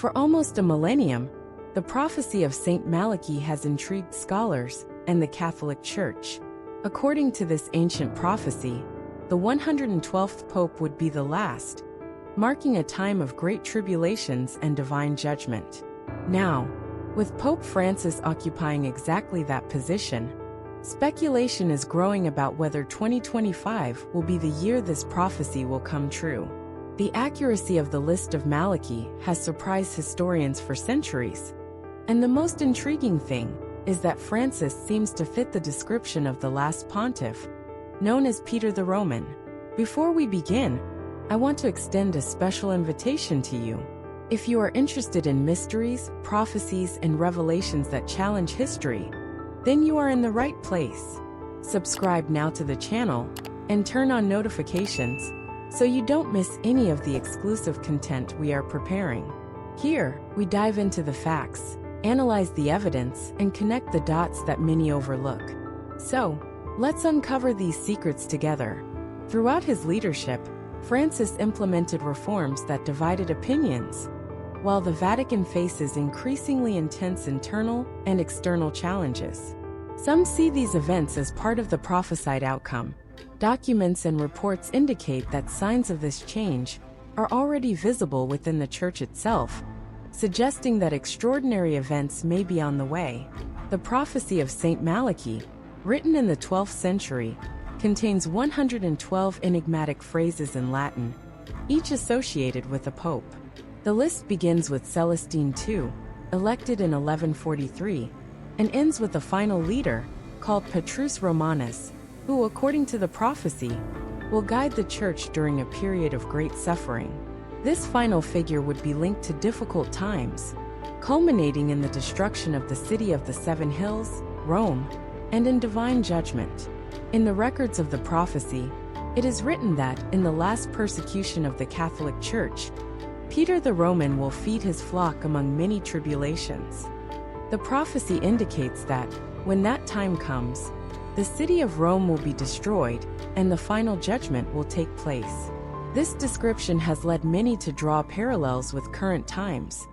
For almost a millennium, the prophecy of Saint Malachy has intrigued scholars and the Catholic Church. According to this ancient prophecy, the 112th Pope would be the last, marking a time of great tribulations and divine judgment. Now, with Pope Francis occupying exactly that position, speculation is growing about whether 2025 will be the year this prophecy will come true. The accuracy of the list of Malachy has surprised historians for centuries, and the most intriguing thing is that Francis seems to fit the description of the last pontiff, known as Peter the Roman. Before we begin, I want to extend a special invitation to you. If you are interested in mysteries, prophecies, and revelations that challenge history, then you are in the right place. Subscribe now to the channel and turn on notifications so you don't miss any of the exclusive content we are preparing. Here, we dive into the facts, analyze the evidence, and connect the dots that many overlook. So, let's uncover these secrets together. Throughout his leadership, Francis implemented reforms that divided opinions, while the Vatican faces increasingly intense internal and external challenges. Some see these events as part of the prophesied outcome. Documents and reports indicate that signs of this change are already visible within the Church itself, suggesting that extraordinary events may be on the way. The prophecy of Saint Malachy, written in the 12th century, contains 112 enigmatic phrases in Latin, each associated with a pope. The list begins with Celestine II, elected in 1143, and ends with a final leader, called Petrus Romanus, who, according to the prophecy, will guide the Church during a period of great suffering. This final figure would be linked to difficult times, culminating in the destruction of the city of the Seven Hills, Rome, and in divine judgment. In the records of the prophecy, it is written that, in the last persecution of the Catholic Church, Peter the Roman will feed his flock among many tribulations. The prophecy indicates that, when that time comes, the city of Rome will be destroyed, and the final judgment will take place. This description has led many to draw parallels with current times,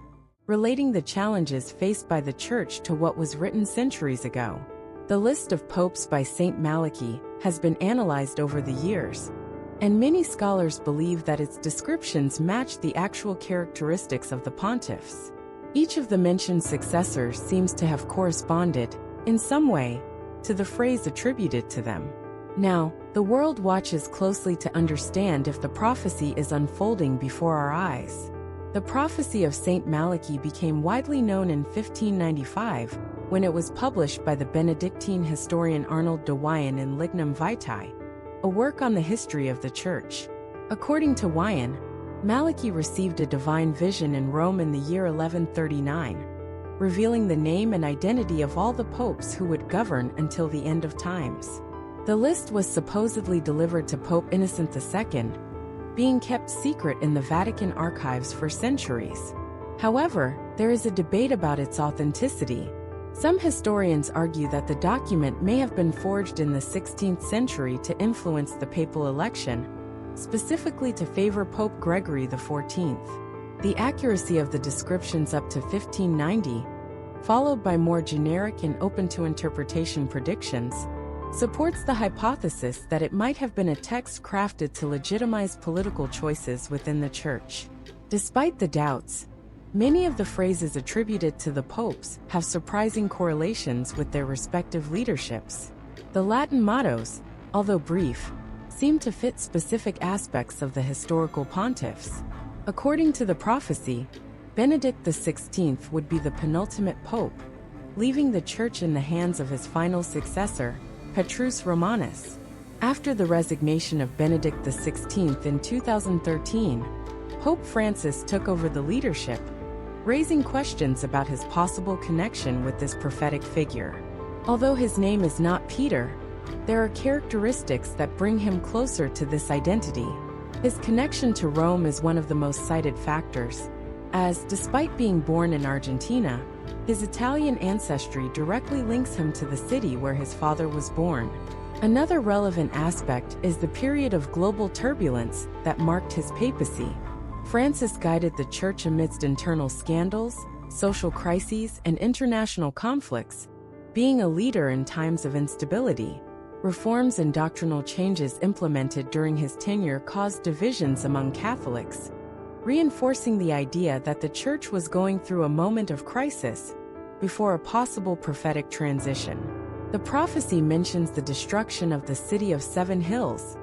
relating the challenges faced by the Church to what was written centuries ago. The list of popes by Saint Malachy has been analyzed over the years, and many scholars believe that its descriptions match the actual characteristics of the pontiffs. Each of the mentioned successors seems to have corresponded, in some way, to the phrase attributed to them. Now, the world watches closely to understand if the prophecy is unfolding before our eyes. The prophecy of Saint Malachy became widely known in 1595, when it was published by the Benedictine historian Arnold de Wyon in Lignum Vitae, a work on the history of the Church. According to Wyon, Malachy received a divine vision in Rome in the year 1139, revealing the name and identity of all the popes who would govern until the end of times. The list was supposedly delivered to Pope Innocent II, being kept secret in the Vatican archives for centuries. However, there is a debate about its authenticity. Some historians argue that the document may have been forged in the 16th century to influence the papal election, specifically to favor Pope Gregory XIV. The accuracy of the descriptions up to 1590, followed by more generic and open-to-interpretation predictions, supports the hypothesis that it might have been a text crafted to legitimize political choices within the Church. Despite the doubts, many of the phrases attributed to the popes have surprising correlations with their respective leaderships. The Latin mottos, although brief, seem to fit specific aspects of the historical pontiffs. According to the prophecy, Benedict XVI would be the penultimate pope, leaving the Church in the hands of his final successor, Petrus Romanus. After the resignation of Benedict XVI in 2013, Pope Francis took over the leadership, raising questions about his possible connection with this prophetic figure. Although his name is not Peter, there are characteristics that bring him closer to this identity. His connection to Rome is one of the most cited factors, as, despite being born in Argentina, his Italian ancestry directly links him to the city where his father was born. Another relevant aspect is the period of global turbulence that marked his papacy. Francis guided the Church amidst internal scandals, social crises, and international conflicts, being a leader in times of instability. Reforms and doctrinal changes implemented during his tenure caused divisions among Catholics, reinforcing the idea that the Church was going through a moment of crisis before a possible prophetic transition. The prophecy mentions the destruction of the city of Seven Hills,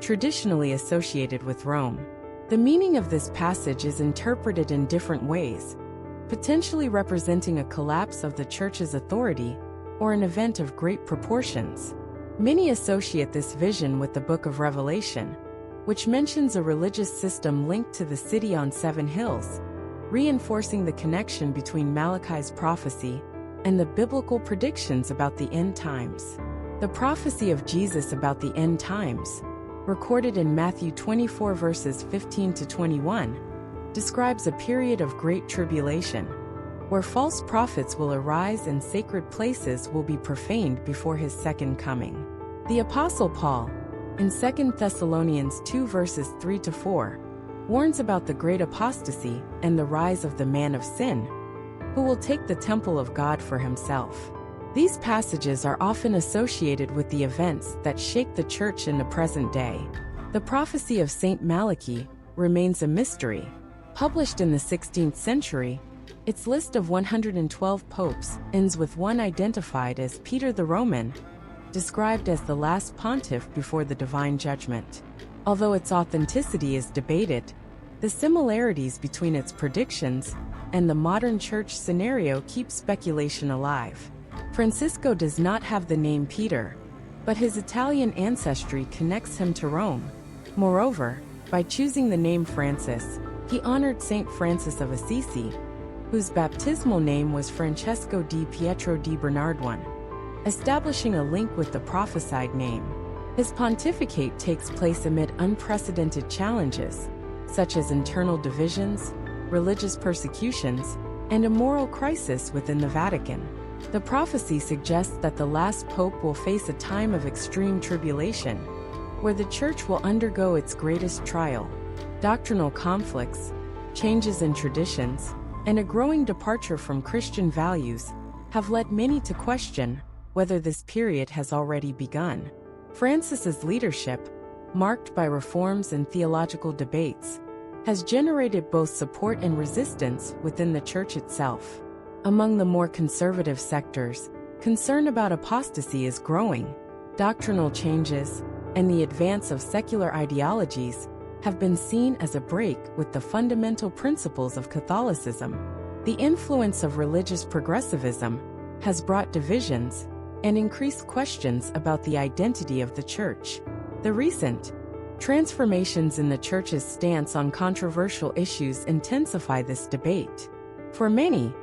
traditionally associated with Rome. The meaning of this passage is interpreted in different ways, potentially representing a collapse of the Church's authority or an event of great proportions. Many associate this vision with the Book of Revelation, which mentions a religious system linked to the city on seven hills, reinforcing the connection between Malachi's prophecy and the biblical predictions about the end times. The prophecy of Jesus about the end times, recorded in Matthew 24 verses 15 to 21, describes a period of great tribulation, where false prophets will arise and sacred places will be profaned before his second coming. The Apostle Paul, in 2 Thessalonians 2 verses 3 to 4, warns about the great apostasy and the rise of the man of sin, who will take the temple of God for himself. These passages are often associated with the events that shake the Church in the present day. The prophecy of Saint Malachi remains a mystery. Published in the 16th century, its list of 112 popes ends with one identified as Peter the Roman, described as the last pontiff before the divine judgment. Although its authenticity is debated, the similarities between its predictions and the modern Church scenario keep speculation alive. Francisco does not have the name Peter, but his Italian ancestry connects him to Rome. Moreover, by choosing the name Francis, he honored Saint Francis of Assisi, whose baptismal name was Francesco di Pietro di Bernardone, establishing a link with the prophesied name. His pontificate takes place amid unprecedented challenges, such as internal divisions, religious persecutions, and a moral crisis within the Vatican. The prophecy suggests that the last pope will face a time of extreme tribulation, where the Church will undergo its greatest trial. Doctrinal conflicts, changes in traditions, and a growing departure from Christian values have led many to question whether this period has already begun. Francis's leadership, marked by reforms and theological debates, has generated both support and resistance within the Church itself. Among the more conservative sectors, concern about apostasy is growing. Doctrinal changes and the advance of secular ideologies have been seen as a break with the fundamental principles of Catholicism. The influence of religious progressivism has brought divisions and increased questions about the identity of the Church. The recent transformations in the Church's stance on controversial issues intensify this debate. For many,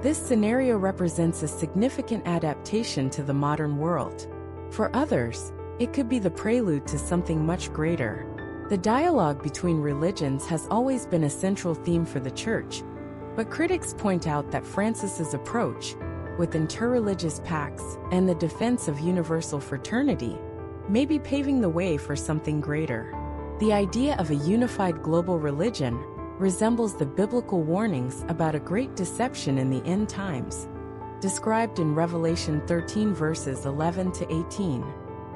this scenario represents a significant adaptation to the modern world. For others, it could be the prelude to something much greater. The dialogue between religions has always been a central theme for the Church, but critics point out that Francis's approach, with interreligious pacts and the defense of universal fraternity, may be paving the way for something greater. The idea of a unified global religion resembles the biblical warnings about a great deception in the end times, described in Revelation 13 verses 11 to 18.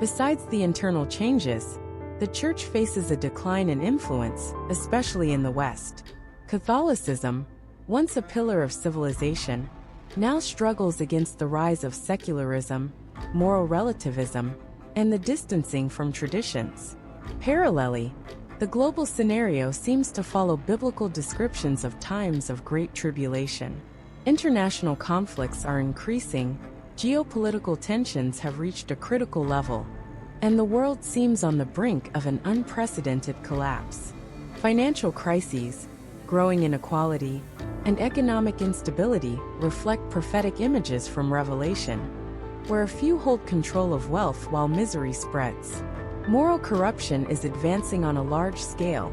Besides the internal changes, the Church faces a decline in influence, especially in the West. Catholicism, once a pillar of civilization, now struggles against the rise of secularism, moral relativism, and the distancing from traditions. Parallelly, the global scenario seems to follow biblical descriptions of times of great tribulation. International conflicts are increasing, geopolitical tensions have reached a critical level, and the world seems on the brink of an unprecedented collapse. Financial crises, growing inequality, and economic instability reflect prophetic images from Revelation, where a few hold control of wealth while misery spreads. Moral corruption is advancing on a large scale,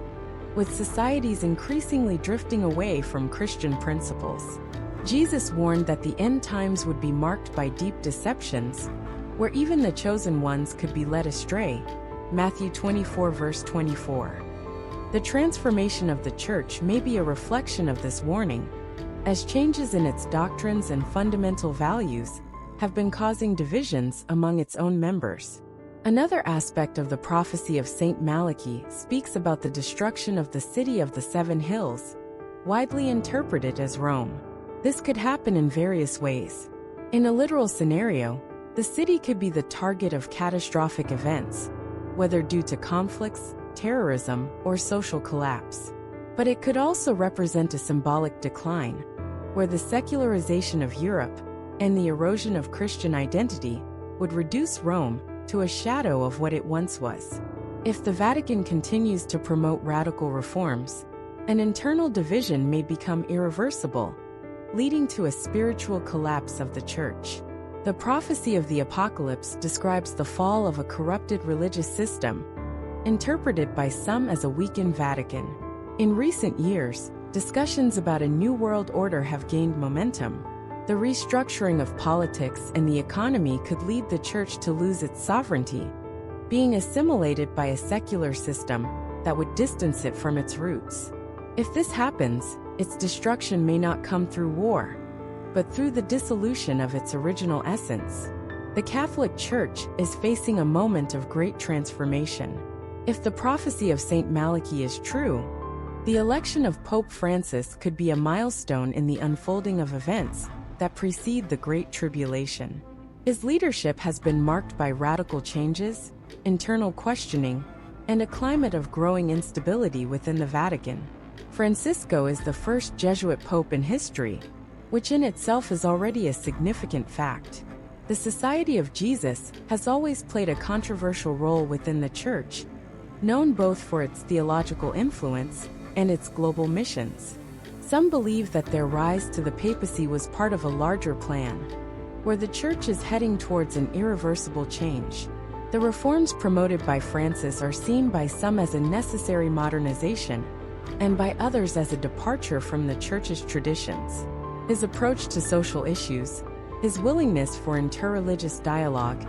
with societies increasingly drifting away from Christian principles. Jesus warned that the end times would be marked by deep deceptions, where even the chosen ones could be led astray. Matthew 24 verse 24. The transformation of the Church may be a reflection of this warning, as changes in its doctrines and fundamental values have been causing divisions among its own members. Another aspect of the prophecy of Saint Malachi speaks about the destruction of the city of the Seven Hills, widely interpreted as Rome. This could happen in various ways. In a literal scenario, the city could be the target of catastrophic events, whether due to conflicts, terrorism, or social collapse. But it could also represent a symbolic decline, where the secularization of Europe and the erosion of Christian identity would reduce Rome to a shadow of what it once was. If the Vatican continues to promote radical reforms, an internal division may become irreversible, leading to a spiritual collapse of the Church. The prophecy of the Apocalypse describes the fall of a corrupted religious system, interpreted by some as a weakened Vatican. In recent years, discussions about a new world order have gained momentum. The restructuring of politics and the economy could lead the Church to lose its sovereignty, being assimilated by a secular system that would distance it from its roots. If this happens, its destruction may not come through war, but through the dissolution of its original essence. The Catholic Church is facing a moment of great transformation. If the prophecy of Saint Malachi is true, the election of Pope Francis could be a milestone in the unfolding of events that precede the Great Tribulation. His leadership has been marked by radical changes, internal questioning, and a climate of growing instability within the Vatican. Francisco is the first Jesuit pope in history, which in itself is already a significant fact. The Society of Jesus has always played a controversial role within the Church, known both for its theological influence and its global missions. Some believe that their rise to the papacy was part of a larger plan, where the Church is heading towards an irreversible change. The reforms promoted by Francis are seen by some as a necessary modernization, and by others as a departure from the Church's traditions. His approach to social issues, his willingness for interreligious dialogue,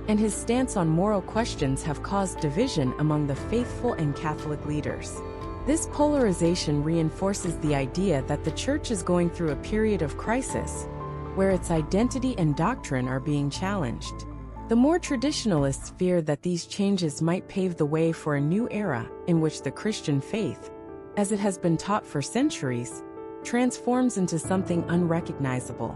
and his stance on moral questions have caused division among the faithful and Catholic leaders. This polarization reinforces the idea that the Church is going through a period of crisis, where its identity and doctrine are being challenged. The more traditionalists fear that these changes might pave the way for a new era in which the Christian faith, as it has been taught for centuries, transforms into something unrecognizable.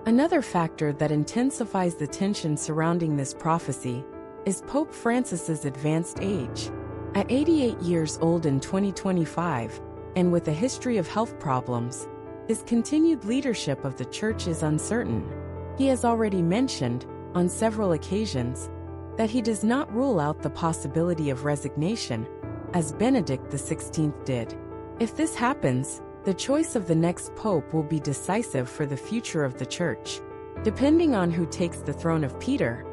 Another factor that intensifies the tension surrounding this prophecy is Pope Francis's advanced age. At 88 years old in 2025, and with a history of health problems, his continued leadership of the Church is uncertain. He has already mentioned, on several occasions, that he does not rule out the possibility of resignation, as Benedict XVI did. If this happens, the choice of the next pope will be decisive for the future of the Church. Depending on who takes the throne of Peter,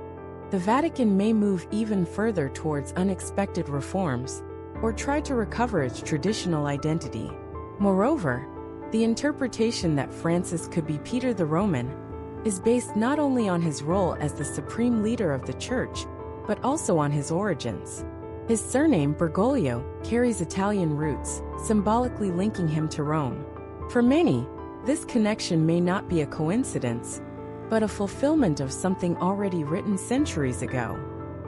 the Vatican may move even further towards unexpected reforms, or try to recover its traditional identity. Moreover, the interpretation that Francis could be Peter the Roman is based not only on his role as the supreme leader of the Church, but also on his origins. His surname, Bergoglio, carries Italian roots, symbolically linking him to Rome. For many, this connection may not be a coincidence, but a fulfillment of something already written centuries ago.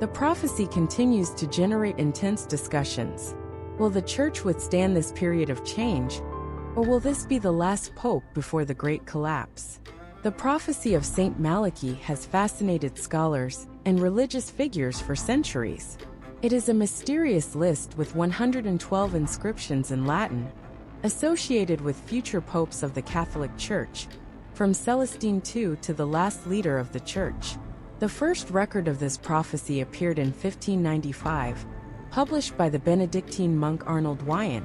The prophecy continues to generate intense discussions. Will the Church withstand this period of change, or will this be the last pope before the Great Collapse? The prophecy of Saint Malachi has fascinated scholars and religious figures for centuries. It is a mysterious list with 112 inscriptions in Latin, associated with future popes of the Catholic Church, from Celestine II to the last leader of the Church. The first record of this prophecy appeared in 1595, published by the Benedictine monk Arnold Wyon,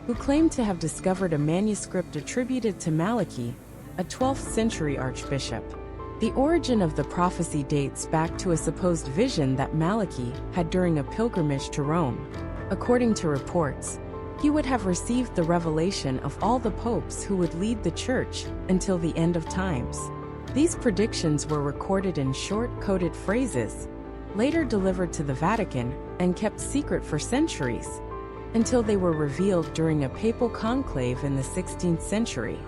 who claimed to have discovered a manuscript attributed to Malachi, a 12th century archbishop. The origin of the prophecy dates back to a supposed vision that Malachi had during a pilgrimage to Rome. According to reports, he would have received the revelation of all the popes who would lead the Church until the end of times. These predictions were recorded in short, coded phrases, later delivered to the Vatican and kept secret for centuries. until they were revealed during a papal conclave in the 16th century.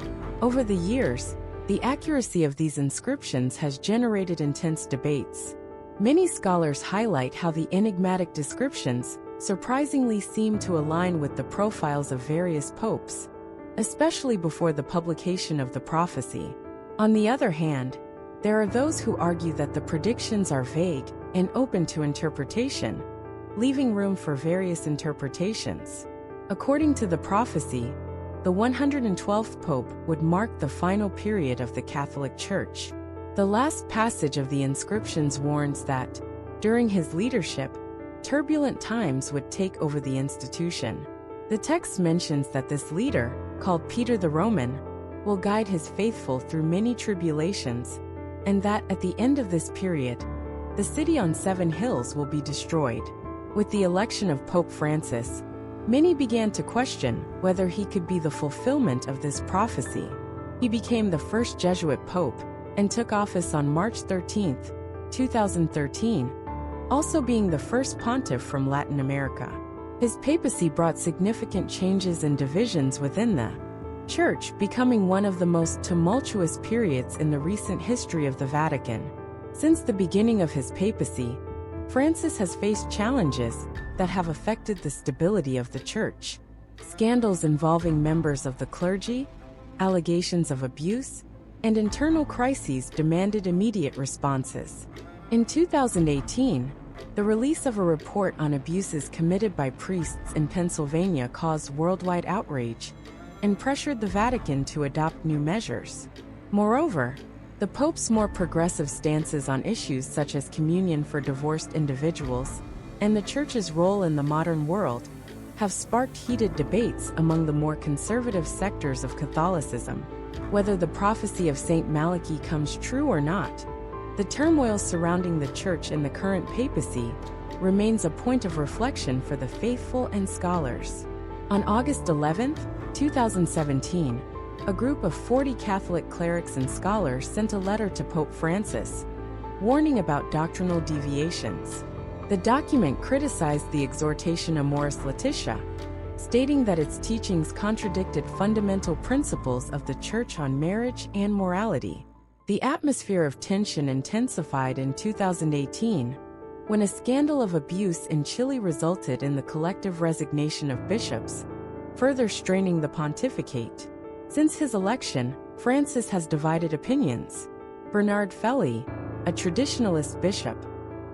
Over the years, the accuracy of these inscriptions has generated intense debates. Many scholars highlight how the enigmatic descriptions surprisingly seem to align with the profiles of various popes, especially before the publication of the prophecy. On the other hand, there are those who argue that the predictions are vague and open to interpretation, leaving room for various interpretations. According to the prophecy, the 112th Pope would mark the final period of the Catholic Church. The last passage of the inscriptions warns that, during his leadership, turbulent times would take over the institution. The text mentions that this leader, called Peter the Roman, will guide his faithful through many tribulations, and that at the end of this period, the city on 7 hills will be destroyed. With the election of Pope Francis, many began to question whether he could be the fulfillment of this prophecy. He became the first Jesuit pope and took office on March 13, 2013, also being the first pontiff from Latin America. His papacy brought significant changes and divisions within the Church, becoming one of the most tumultuous periods in the recent history of the Vatican. Since the beginning of his papacy, Francis has faced challenges that have affected the stability of the Church. Scandals involving members of the clergy, allegations of abuse, and internal crises demanded immediate responses. In 2018, the release of a report on abuses committed by priests in Pennsylvania caused worldwide outrage and pressured the Vatican to adopt new measures. Moreover, the Pope's more progressive stances on issues such as communion for divorced individuals and the Church's role in the modern world have sparked heated debates among the more conservative sectors of Catholicism. Whether the prophecy of Saint Malachy comes true or not, the turmoil surrounding the Church and the current papacy remains a point of reflection for the faithful and scholars. On August 11, 2017, a group of 40 Catholic clerics and scholars sent a letter to Pope Francis, warning about doctrinal deviations. The document criticized the exhortation Amoris Laetitia, stating that its teachings contradicted fundamental principles of the Church on marriage and morality. The atmosphere of tension intensified in 2018, when a scandal of abuse in Chile resulted in the collective resignation of bishops, further straining the pontificate. Since his election, Francis has divided opinions. Bernard Felly, a traditionalist bishop,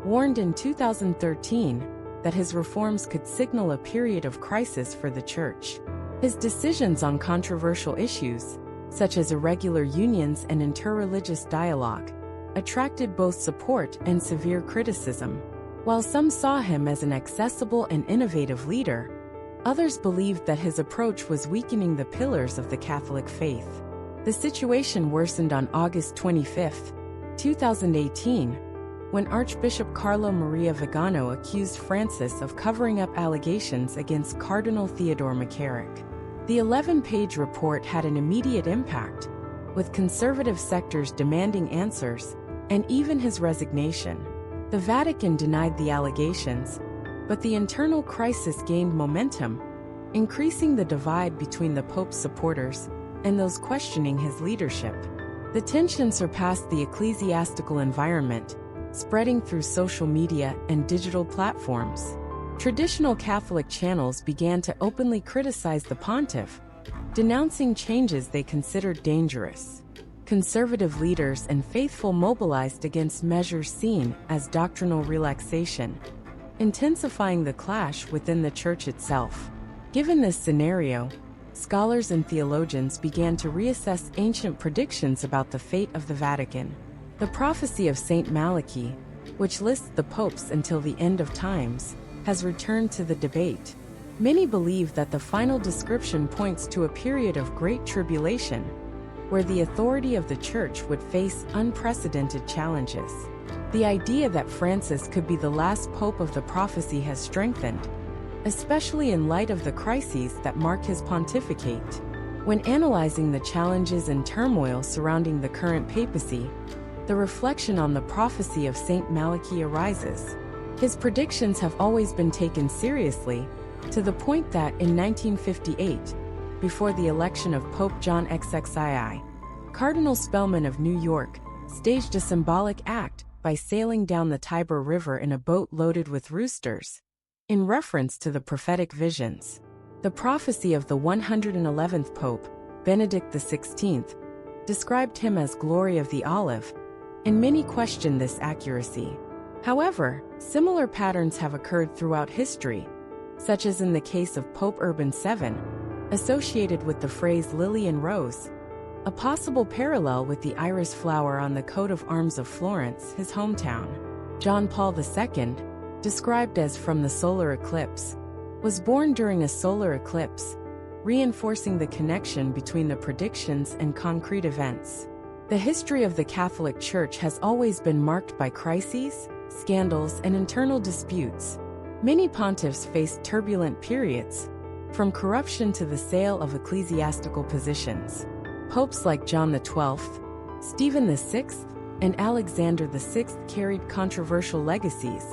warned in 2013 that his reforms could signal a period of crisis for the Church. His decisions on controversial issues, such as irregular unions and interreligious dialogue, attracted both support and severe criticism. While some saw him as an accessible and innovative leader, others believed that his approach was weakening the pillars of the Catholic faith. The situation worsened on August 25, 2018, when Archbishop Carlo Maria Vigano accused Francis of covering up allegations against Cardinal Theodore McCarrick. The 11-page report had an immediate impact, with conservative sectors demanding answers, and even his resignation. The Vatican denied the allegations, but the internal crisis gained momentum, increasing the divide between the Pope's supporters and those questioning his leadership. The tension surpassed the ecclesiastical environment, spreading through social media and digital platforms. Traditional Catholic channels began to openly criticize the pontiff, denouncing changes they considered dangerous. Conservative leaders and faithful mobilized against measures seen as doctrinal relaxation, intensifying the clash within the Church itself. Given this scenario, scholars and theologians began to reassess ancient predictions about the fate of the Vatican. The prophecy of Saint Malachy, which lists the popes until the end of times, has returned to the debate. Many believe that the final description points to a period of great tribulation, where the authority of the Church would face unprecedented challenges. The idea that Francis could be the last pope of the prophecy has strengthened, especially in light of the crises that mark his pontificate. When analyzing the challenges and turmoil surrounding the current papacy, the reflection on the prophecy of Saint Malachy arises. His predictions have always been taken seriously, to the point that in 1958, before the election of Pope John XXII, Cardinal Spellman of New York staged a symbolic act by sailing down the Tiber River in a boat loaded with roosters, in reference to the prophetic visions. The prophecy of the 111th Pope, Benedict XVI, described him as glory of the olive, and many question this accuracy. However, similar patterns have occurred throughout history, such as in the case of Pope Urban VII, associated with the phrase lily and rose, a possible parallel with the iris flower on the coat of arms of Florence, his hometown. John Paul II, described as from the solar eclipse, was born during a solar eclipse, reinforcing the connection between the predictions and concrete events. The history of the Catholic Church has always been marked by crises, scandals, and internal disputes. Many pontiffs faced turbulent periods, from corruption to the sale of ecclesiastical positions. Popes like John XII, Stephen VI, and Alexander VI carried controversial legacies,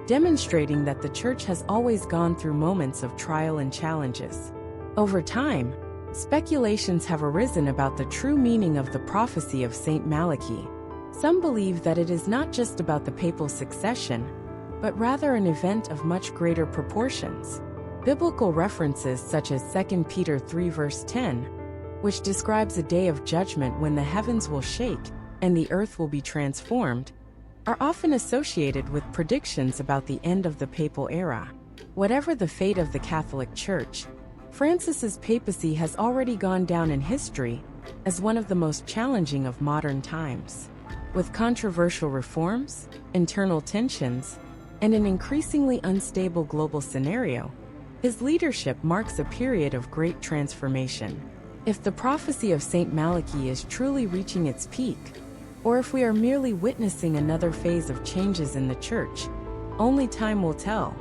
demonstrating that the Church has always gone through moments of trial and challenges. Over time, speculations have arisen about the true meaning of the prophecy of Saint Malachi. Some believe that it is not just about the papal succession, but rather an event of much greater proportions. Biblical references such as 2 Peter 3 verse 10, which describes a day of judgment when the heavens will shake and the earth will be transformed, are often associated with predictions about the end of the papal era. Whatever the fate of the Catholic Church, Francis's papacy has already gone down in history as one of the most challenging of modern times. With controversial reforms, internal tensions, and an increasingly unstable global scenario, his leadership marks a period of great transformation. If the prophecy of Saint Malachi is truly reaching its peak, or if we are merely witnessing another phase of changes in the Church, only time will tell.